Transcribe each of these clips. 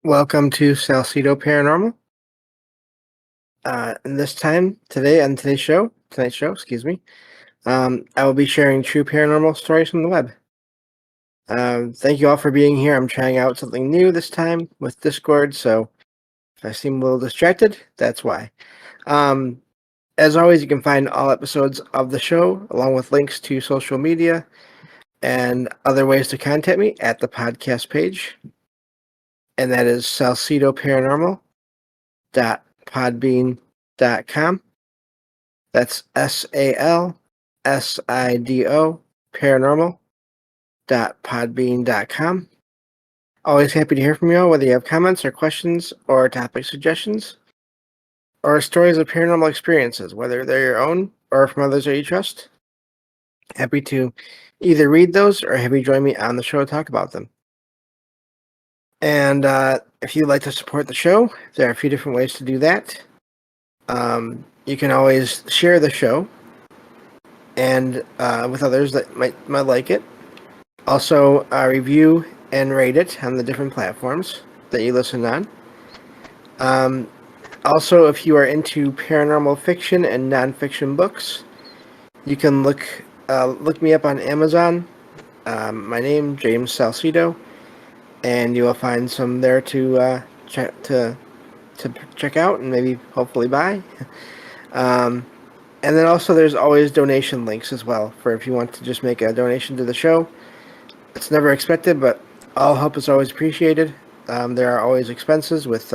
Welcome to Salcedo Paranormal. And tonight's show, excuse me, I will be sharing true paranormal stories from the web. Thank you all for being here. I'm trying out something new this time with Discord, so if I seem a little distracted, that's why. Um, as always, you can find all episodes of the show, along with links to social media and other ways to contact me at the podcast page, and that is salcedoparanormal.podbean.com. That's SALSIDO paranormal.podbean.com. Always happy to hear from you all, whether you have comments or questions or topic suggestions or stories of paranormal experiences, whether they're your own or from others that you trust. Happy to either read those or have you join me on the show to talk about them. And if you'd like to support the show, there are a few different ways to do that. You can always share the show and with others that might like it. Also, review and rate it on the different platforms that you listen on. Also, if you are into paranormal fiction and nonfiction books, you can look me up on Amazon. My name, James Salcedo, and you will find some there to check out and maybe hopefully buy. And then also there's always donation links as well for if you want to just make a donation to the show. It's never expected, but all help is always appreciated. There are always expenses with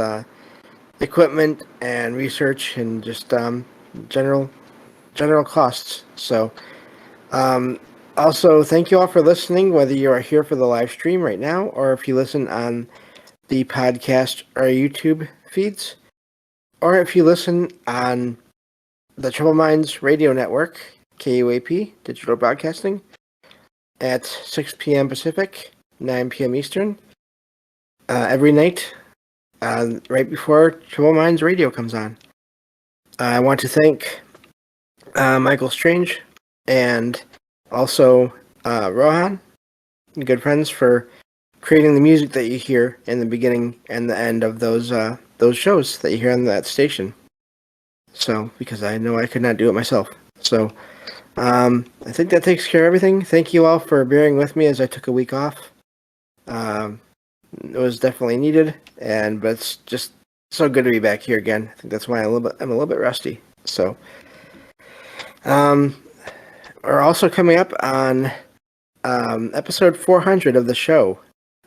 equipment and research and just general costs. So also thank you all for listening, whether you are here for the live stream right now or if you listen on the podcast or YouTube feeds, or if you listen on the Troubled Minds Radio Network, KUAP, Digital Broadcasting, at 6 p.m. Pacific, 9 p.m. Eastern, every night, right before Troubled Minds Radio comes on. I want to thank Michael Strange and also Rohan, good friends, for creating the music that you hear in the beginning and the end of those shows that you hear on that station. So, because I know I could not do it myself. So, I think that takes care of everything. Thank you all for bearing with me as I took a week off. It was definitely needed, but it's just so good to be back here again. I think that's why I'm a little bit rusty. So, we're also coming up on episode 400 of the show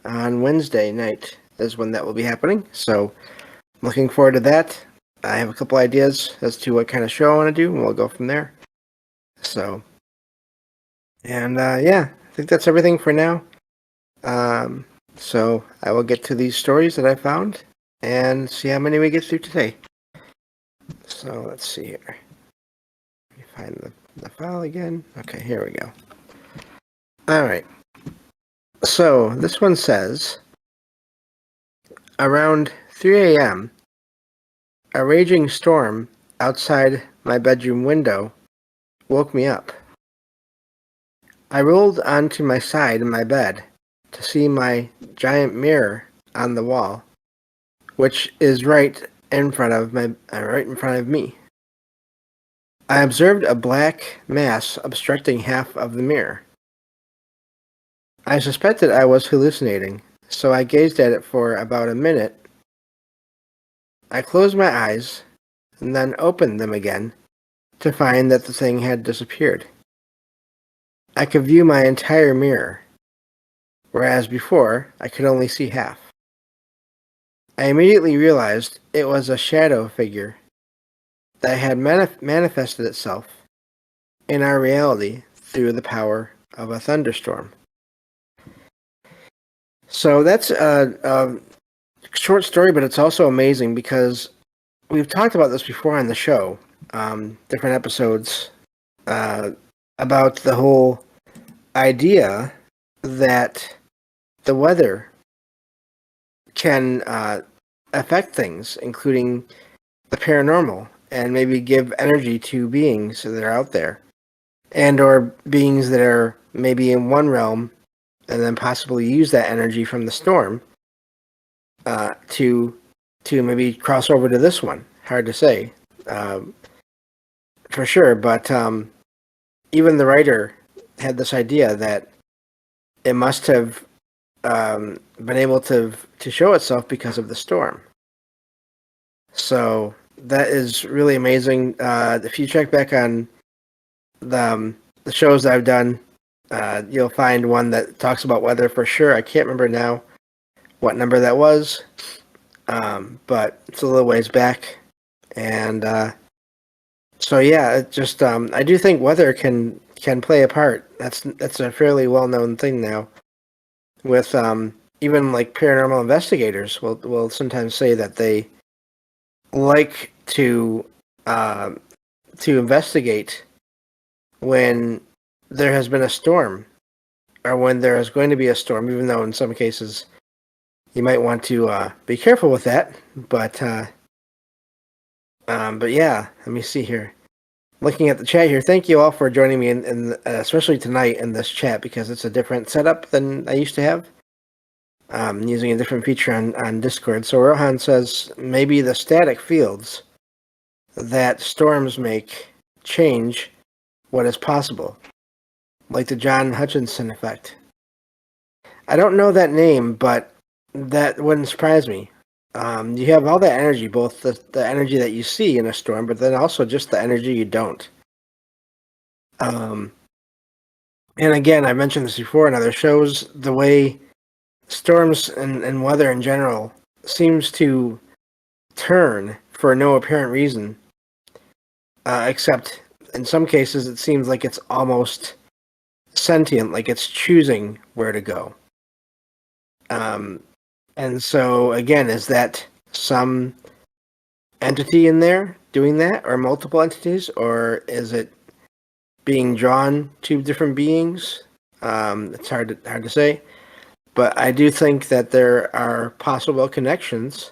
on Wednesday night is when that will be happening. So, looking forward to that. I have a couple ideas as to what kind of show I want to do, and we'll go from there. So, and yeah, I think that's everything for now. So I will get to these stories that I found and see how many we get through today. So let's see here. Let me find the file again. Okay, here we go. All right. So this one says, around 3 a.m., a raging storm outside my bedroom window woke me up. I rolled onto my side in my bed to see my giant mirror on the wall, which is right in front of me. I observed a black mass obstructing half of the mirror. I suspected I was hallucinating, so I gazed at it for about a minute. I closed my eyes and then opened them again to find that the thing had disappeared. I could view my entire mirror, whereas before I could only see half. I immediately realized it was a shadow figure that had manifested itself in our reality through the power of a thunderstorm. So that's a short story, but it's also amazing because we've talked about this before on the show, different episodes, about the whole idea that the weather can affect things, including the paranormal, and maybe give energy to beings that are out there, and or beings that are maybe in one realm, and then possibly use that energy from the storm to maybe cross over to this one. Hard to say, for sure. But even the writer had this idea that it must have been able to show itself because of the storm. So that is really amazing. If you check back on the shows that I've done, you'll find one that talks about weather for sure. I can't remember now what number that was, but it's a little ways back. And so yeah, it just I do think weather can play a part. That's a fairly well known thing now. With even like paranormal investigators will sometimes say that they like to investigate when there has been a storm or when there is going to be a storm, even though in some cases you might want to be careful with that. But yeah, let me see here. Looking at the chat here, thank you all for joining me in especially tonight in this chat, because it's a different setup than I used to have. Using a different feature on Discord. So Rohan says maybe the static fields that storms make change what is possible, like the John Hutchinson effect. I don't know that name, but that wouldn't surprise me. You have all that energy, both the energy that you see in a storm, but then also just the energy you don't. And again, I mentioned this before in other shows, the way storms and weather in general seems to turn for no apparent reason, except in some cases it seems like it's almost sentient, like it's choosing where to go. And so again, is that some entity in there doing that, or multiple entities, or is it being drawn to different beings? It's hard to say. But I do think that there are possible connections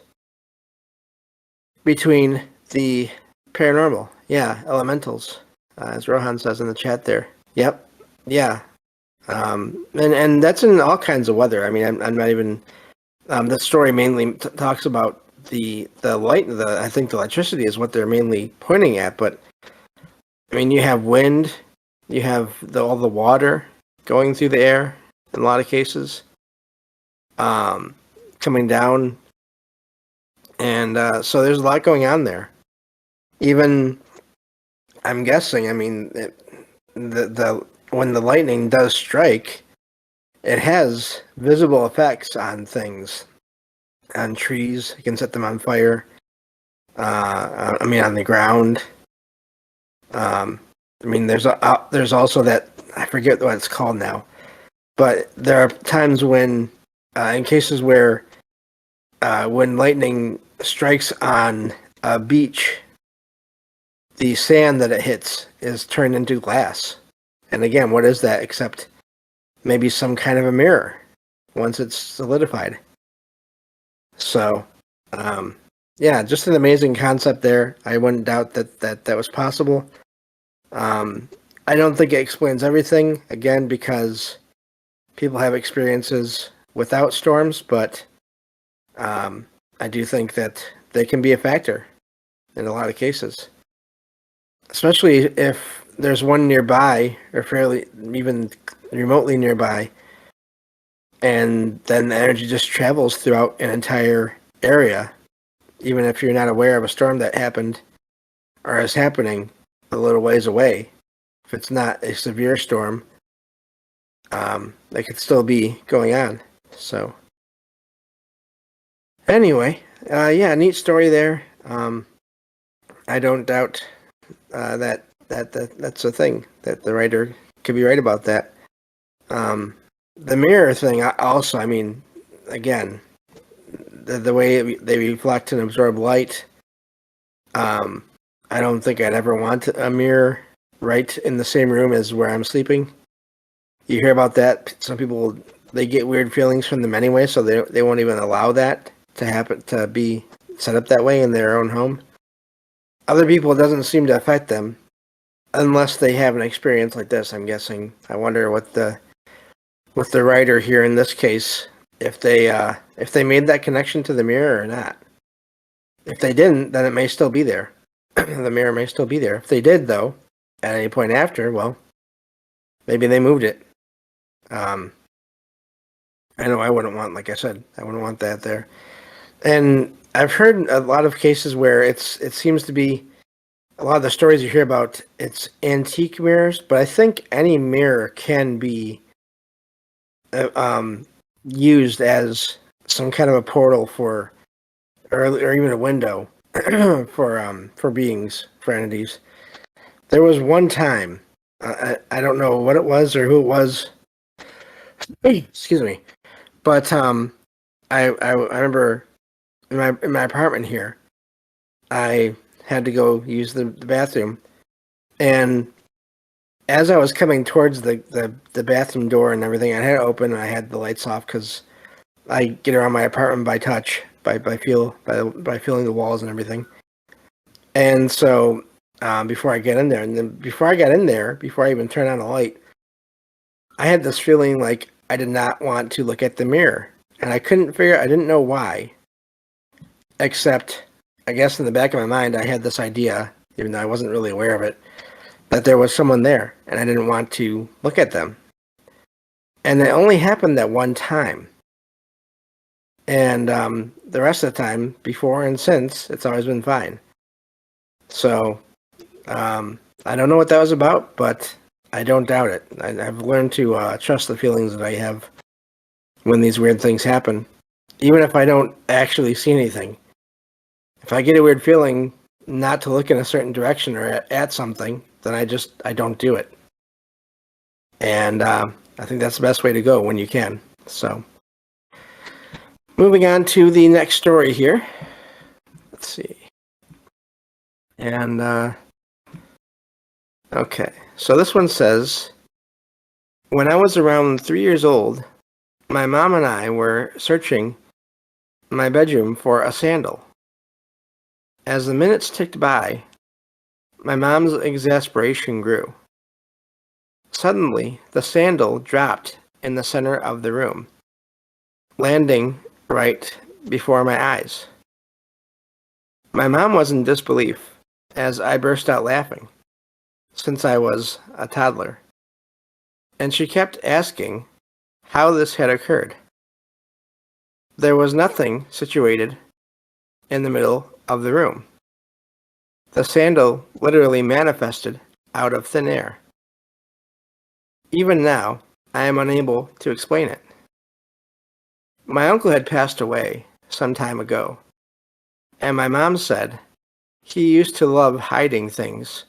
between the paranormal. Yeah, elementals, as Rohan says in the chat there. Yep. Yeah. And that's in all kinds of weather. I mean, I'm not even... the story mainly talks about the light, I think the electricity is what they're mainly pointing at. But, I mean, you have wind, you have all the water going through the air in a lot of cases. Coming down, and so there's a lot going on there. Even, I'm guessing, I mean, the when the lightning does strike, it has visible effects on things, on trees. You can set them on fire. I mean, on the ground. I mean, there's also that, I forget what it's called now, but there are times when, in cases where when lightning strikes on a beach, the sand that it hits is turned into glass. And again, what is that except maybe some kind of a mirror once it's solidified? So, yeah, just an amazing concept there. I wouldn't doubt that was possible. I don't think it explains everything, again, because people have experiences without storms, but I do think that they can be a factor in a lot of cases, especially if there's one nearby or fairly even remotely nearby, and then the energy just travels throughout an entire area, even if you're not aware of a storm that happened or is happening a little ways away. If it's not a severe storm, it could still be going on. So anyway, yeah, neat story there. I don't doubt that's a thing, that the writer could be right about that. The mirror thing also, I mean, again, the way they reflect and absorb light, I don't think I'd ever want a mirror right in the same room as where I'm sleeping. You hear about that. Some people, they get weird feelings from them anyway, so they won't even allow that to happen, to be set up that way in their own home. Other people, it doesn't seem to affect them unless they have an experience like this, I'm guessing. I wonder what the writer here in this case if they made that connection to the mirror or not. If they didn't, then it may still be there. The mirror may still be there. If they did, though, at any point after, well, maybe they moved it. I know I wouldn't want, like I said, I wouldn't want that there. And I've heard a lot of cases where it seems to be a lot of the stories you hear about, it's antique mirrors, but I think any mirror can be used as some kind of a portal for, or even a window for beings, for entities. There was one time, I don't know what it was or who it was. Excuse me, but I remember in my apartment here, I had to go use the bathroom, and as I was coming towards the bathroom door and everything, I had it open and I had the lights off because I get around my apartment by touch, by feeling the walls and everything. And so before I get in there, and then before I even turned on the light, I had this feeling like I did not want to look at the mirror, and I didn't know why, except I guess in the back of my mind I had this idea, even though I wasn't really aware of it, that there was someone there, and I didn't want to look at them. And it only happened that one time. And the rest of the time, before and since, it's always been fine. So, I don't know what that was about, but I don't doubt it. I've learned to trust the feelings that I have when these weird things happen, even if I don't actually see anything. If I get a weird feeling not to look in a certain direction or at something, then I don't do it. And I think that's the best way to go when you can. So, moving on to the next story here. Let's see. And, okay. So this one says, when I was around 3 years old, my mom and I were searching my bedroom for a sandal. As the minutes ticked by, my mom's exasperation grew. Suddenly, the sandal dropped in the center of the room, landing right before my eyes. My mom was in disbelief as I burst out laughing, since I was a toddler, and she kept asking how this had occurred. There was nothing situated in the middle of the room. The sandal literally manifested out of thin air. Even now, I am unable to explain it. My uncle had passed away some time ago, and my mom said he used to love hiding things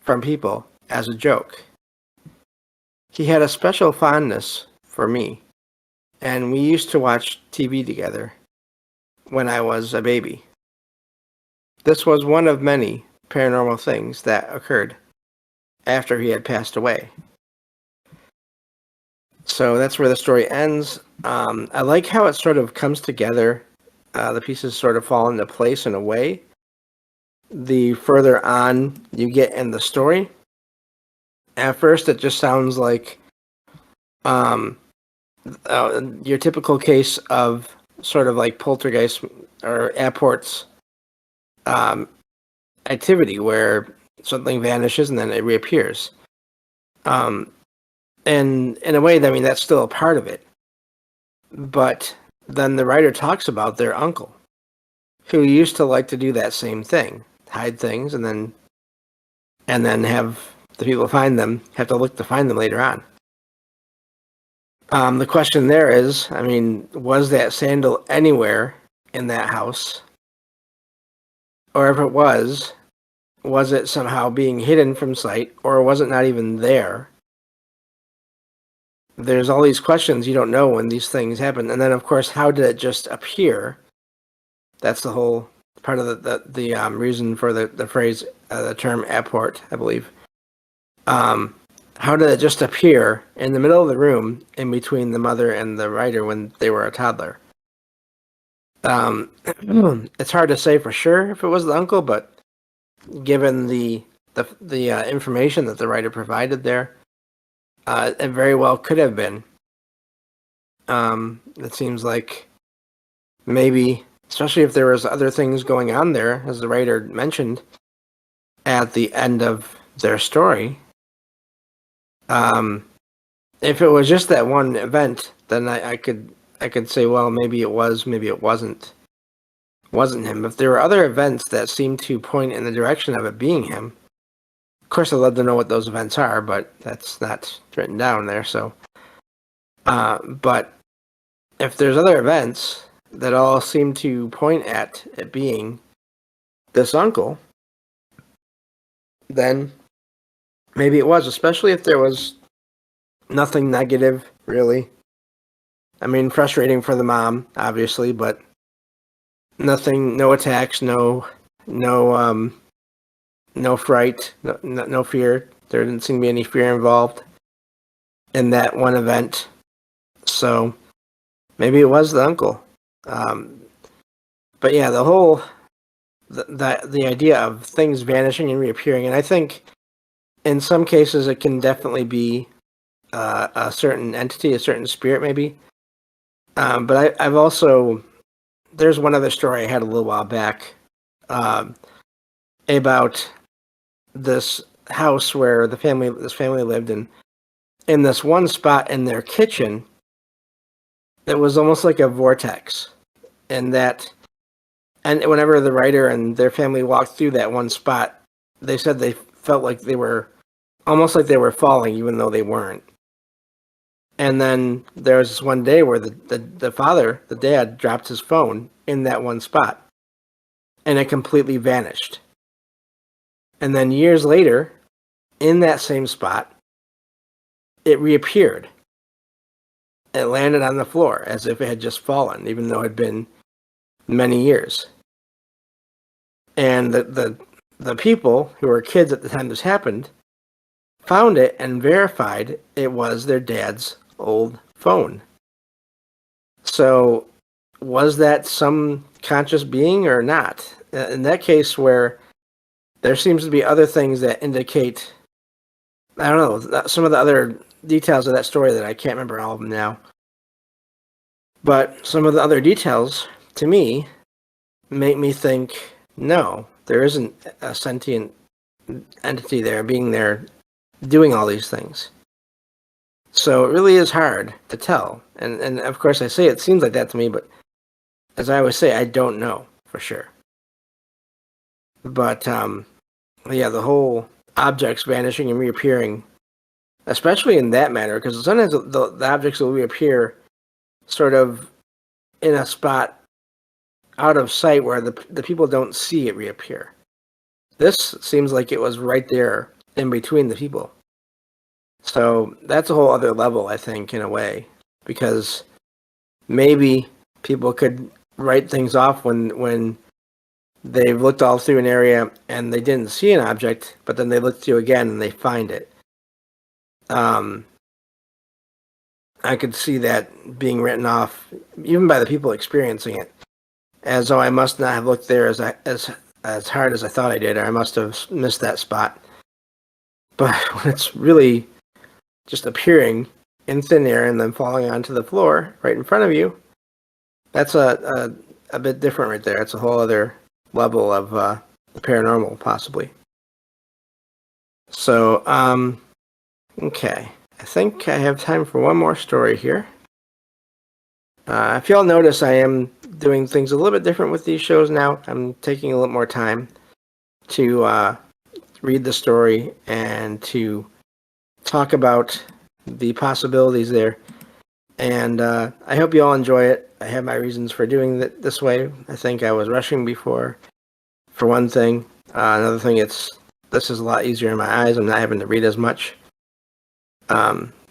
from people as a joke. He had a special fondness for me, and we used to watch TV together when I was a baby. This was one of many paranormal things that occurred after he had passed away. So that's where the story ends. I like how it sort of comes together. The pieces sort of fall into place in a way. The further on you get in the story, at first it just sounds like your typical case of sort of like poltergeist or apport's activity where something vanishes and then it reappears. And in a way, I mean, that's still a part of it. But then the writer talks about their uncle, who used to like to do that same thing, hide things, and then have the people have to look to find them later on. The question there is, I mean, was that sandal anywhere in that house? Or if it was it somehow being hidden from sight, or was it not even there? There's all these questions you don't know when these things happen. And then, of course, how did it just appear? That's the whole part of the reason for the phrase, the term apport, I believe. How did it just appear in the middle of the room in between the mother and the writer when they were a toddler? It's hard to say for sure if it was the uncle, but given the information that the writer provided there, it very well could have been. It seems like maybe, especially if there was other things going on there, as the writer mentioned at the end of their story. If it was just that one event, then I could say, well, maybe it was, maybe it wasn't him. If there were other events that seemed to point in the direction of it being him, of course I'd love to know what those events are, but that's not written down there. So, but if there's other events that all seem to point at it being this uncle, then maybe it was, especially if there was nothing negative, really. I mean, frustrating for the mom, obviously, but nothing, no attacks, no fright, no fear. There didn't seem to be any fear involved in that one event. So maybe it was the uncle. But yeah, the whole the idea of things vanishing and reappearing, and I think in some cases it can definitely be a certain entity, a certain spirit, maybe. But I've also, there's one other story I had a little while back about this house where this family lived in this one spot in their kitchen. It was almost like a vortex, and whenever the writer and their family walked through that one spot, they said they felt like they were almost like they were falling, even though they weren't. And then there was this one day where the father, the dad, dropped his phone in that one spot, and it completely vanished. And then years later, in that same spot, it reappeared. It landed on the floor as if it had just fallen, even though it had been many years. And the people who were kids at the time this happened found it and verified it was their dad's old phone. So was that some conscious being or not? In that case, where there seems to be other things that indicate, I don't know, some of the other details of that story that I can't remember all of them now. But some of the other details, to me, make me think, no, there isn't a sentient entity there, being there, doing all these things. So it really is hard to tell. And of course I say it seems like that to me, but as I always say, I don't know for sure. But yeah, the whole objects vanishing and reappearing, especially in that manner, because sometimes the objects will reappear sort of in a spot out of sight where the people don't see it reappear. This seems like it was right there in between the people. So that's a whole other level, I think, in a way, because maybe people could write things off when they've looked all through an area and they didn't see an object, but then they look through again and they find it. I could see that being written off, even by the people experiencing it, as though I must not have looked there as hard as I thought I did, or I must have missed that spot. But when it's really just appearing in thin air and then falling onto the floor right in front of you, that's a bit different right there. It's a whole other level of the paranormal, possibly. So, okay. I think I have time for one more story here. If y'all notice, I am doing things a little bit different with these shows now. I'm taking a little more time to read the story and to talk about the possibilities there. And I hope you all enjoy it. I have my reasons for doing it this way. I think I was rushing before, for one thing. Another thing, this is a lot easier in my eyes. I'm not having to read as much.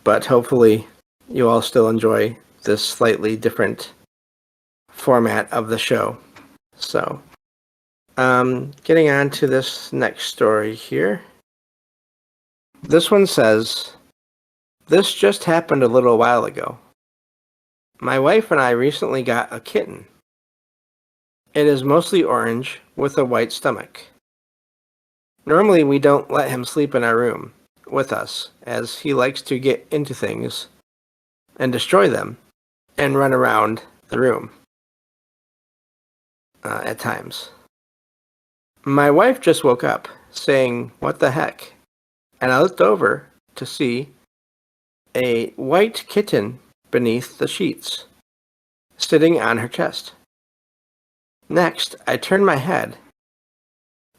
But hopefully you all still enjoy this slightly different format of the show. So, getting on to this next story here. This one says, "This just happened a little while ago. My wife and I recently got a kitten. It is mostly orange with a white stomach. Normally we don't let him sleep in our room with us, as he likes to get into things and destroy them and run around the room at times. My wife just woke up saying, "What the heck?" And I looked over to see a white kitten beneath the sheets, sitting on her chest. Next, I turned my head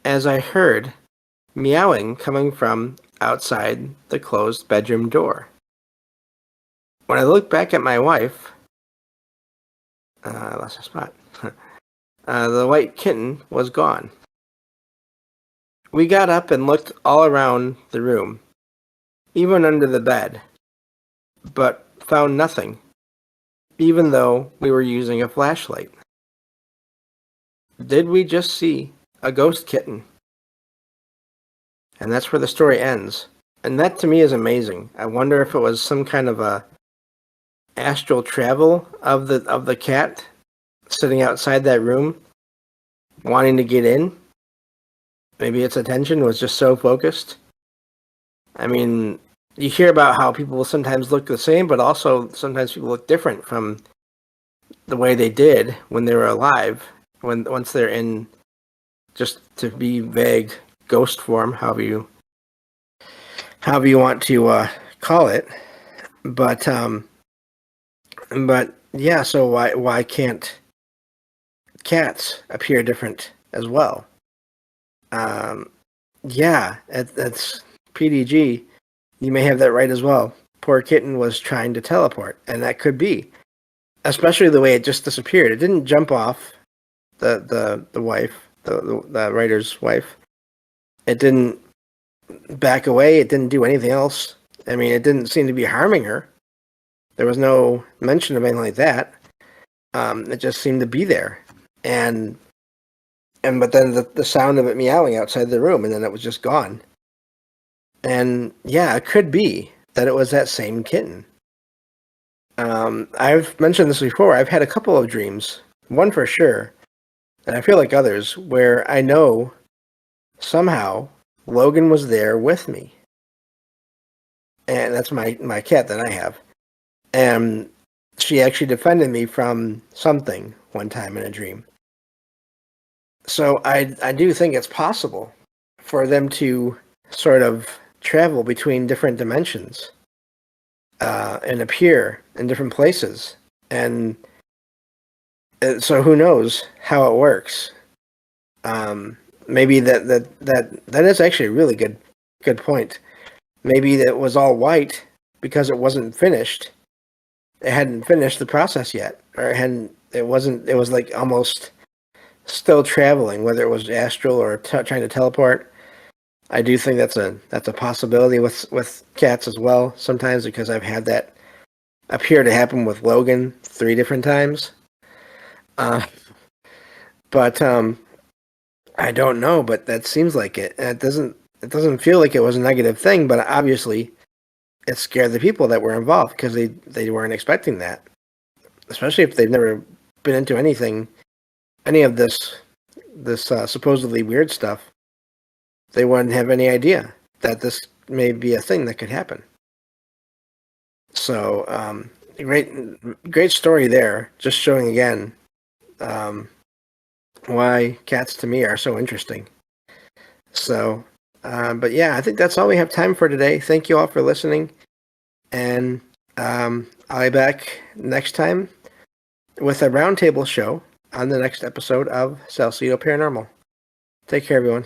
as I heard meowing coming from outside the closed bedroom door. When I looked back at my wife, I lost my spot. The white kitten was gone. We got up and looked all around the room, even under the bed, but found nothing, even though we were using a flashlight. Did we just see a ghost kitten? And that's where the story ends. And that to me is amazing. I wonder if it was some kind of a astral travel of the cat sitting outside that room, wanting to get in. Maybe its attention was just so focused. I mean, you hear about how people sometimes look the same, but also sometimes people look different from the way they did when they were alive. Once they're in, just to be vague, ghost form, however you want to call it. But yeah, so why can't cats appear different as well? Yeah, that's PDG. You may have that right as well. Poor kitten was trying to teleport, and that could be, especially the way it just disappeared. It didn't jump off the wife, the writer's wife. It didn't back away. It didn't do anything else. I mean, it didn't seem to be harming her. There was no mention of anything like that. It just seemed to be there, but then the sound of it meowing outside the room, and then it was just gone. And yeah, it could be that it was that same kitten. I've mentioned this before. I've had a couple of dreams, one for sure, and I feel like others, where I know somehow Logan was there with me. And that's my cat that I have. And she actually defended me from something one time in a dream. So I do think it's possible for them to sort of travel between different dimensions and appear in different places. And so who knows how it works? Maybe that is actually a really good point. Maybe it was all white because it wasn't finished. It hadn't finished the process yet, or it was like almost still traveling, whether it was astral or trying to teleport. I do think that's a possibility with cats as well sometimes, because I've had that appear to happen with Logan 3 different times. But I don't know, but that seems like it. And it doesn't feel like it was a negative thing, but obviously it scared the people that were involved because they weren't expecting that, especially if they've never been into any of this supposedly weird stuff. They wouldn't have any idea that this may be a thing that could happen. So great story there. Just showing again why cats to me are so interesting. So, but yeah, I think that's all we have time for today. Thank you all for listening, and I'll be back next time with a roundtable show on the next episode of Salcedo Paranormal. Take care, everyone.